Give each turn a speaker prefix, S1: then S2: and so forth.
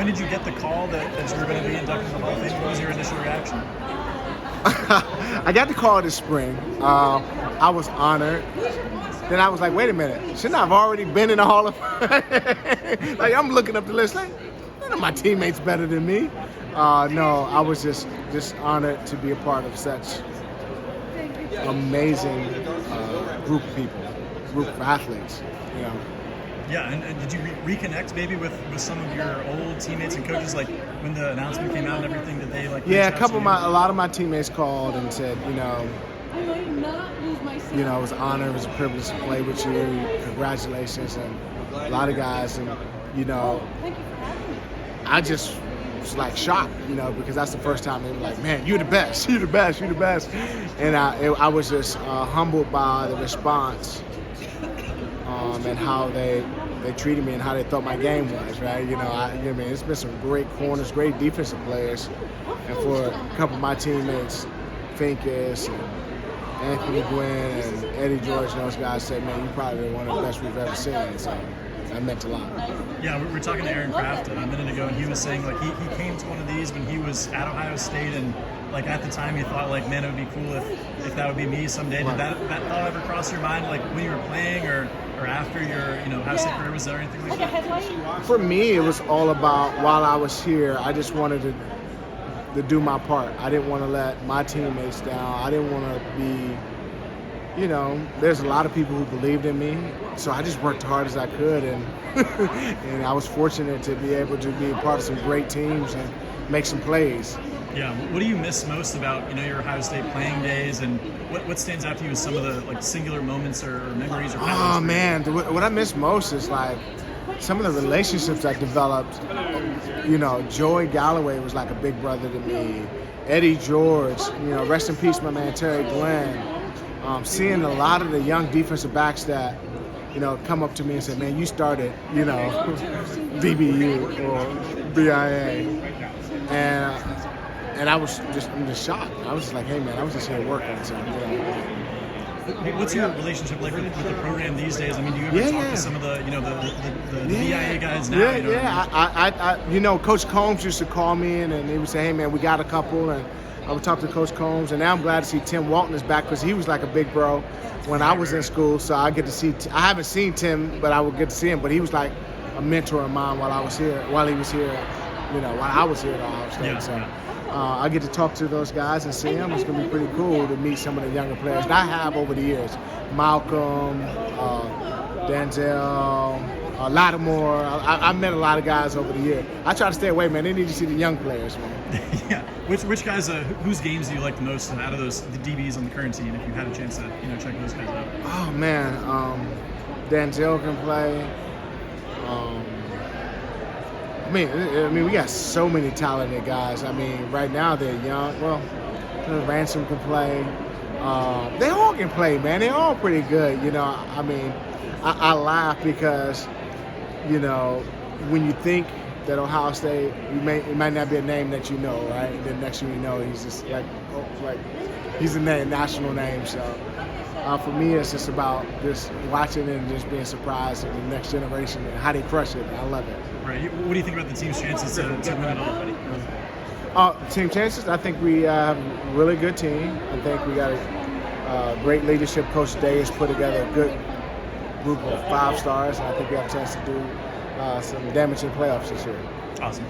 S1: when did you get the call that you were going to be inducted in the Hall of Fame? What was your initial reaction?
S2: I got the call this spring. I was honored. Then I was like, wait a minute, shouldn't I have already been in the Hall of Fame? Like, I'm looking up the list, like, none of my teammates better than me. No, I was just honored to be a part of such amazing group of people, group of athletes, you know.
S1: Yeah, and did you reconnect maybe with some of your old teammates and coaches, like when the announcement came out and everything? Did they like?
S2: Yeah, a lot of my teammates called and said, you know, it was an honor, it was a privilege to play with you. Congratulations, and a lot of guys, and you know, I just was like shocked, you know, because that's the first time they were like, man, you're the best, you're the best, you're the best, and I was just humbled by the response. And how they treated me and how they thought my game was, right? You know, I mean, it's been some great corners, great defensive players, and for a couple of my teammates, Finkus and Anthony Gwynn and Eddie George, and those guys said, man, you're probably one of the best we've ever seen. So that meant a lot.
S1: Yeah, we were talking to Aaron Kraft a minute ago, and he was saying like he came to one of these when he was at Ohio State, and like at the time he thought like, man, it would be cool if that would be me someday. Did that thought ever cross your mind, like when you were playing or after your Ohio State career? Was there anything like that?
S2: For me, it was all about while I was here, I just wanted to do my part. I didn't want to let my teammates down. I didn't want to be, you know, there's a lot of people who believed in me, so I just worked hard as I could, and and I was fortunate to be able to be a part of some great teams and make some plays.
S1: Yeah, what do you miss most about your Ohio State playing days, and what stands out to you as some of the like singular moments or memories or highlights?
S2: Oh man, what I miss most is like some of the relationships I developed. You know, Joey Galloway was like a big brother to me. Eddie George, rest in peace, my man Terry Glenn. Seeing a lot of the young defensive backs that come up to me and say, man, you started DBU or BIA, and I'm just shocked. I was just like, hey man, I was just here working. So,
S1: What's your relationship like with the program these days? I mean, do you ever talk to some of the the BIA guys now?
S2: I Coach Combs used to call me and he would say, hey man, we got a couple, and I would talk to Coach Combs, and now I'm glad to see Tim Walton is back because he was like a big bro when I was in school. So I get to see. I haven't seen Tim, but I will get to see him. But he was like a mentor of mine while I was here. While he was here, while I was here at Ohio State. So I get to talk to those guys and see them. It's gonna be pretty cool to meet some of the younger players that I have over the years. Malcolm, Denzel. Lattimore. I've met a lot of guys over the year. I try to stay away, man. They need to see the young players, man.
S1: Yeah. Which guys? Whose games do you like the most out of the DBs on the current team? If you had a chance to check those guys out.
S2: Oh man, Denzel can play. I mean, we got so many talented guys. I mean, right now they're young. Well, Ransom can play. They all can play, man. They're all pretty good. I mean, I laugh because. When you think that Ohio State, it might not be a name that you know, right? And then next thing you know, he's just like he's a national name. So for me, it's just about just watching and just being surprised at the next generation and how they crush it. I love it.
S1: Right. What do you think about the team's chances to win it all?
S2: Team chances, I think we have a really good team. I think we got a great leadership. Coach Day has put together a good group of 5 stars, and I think we have a chance to do some damage in the playoffs this year.
S1: Awesome.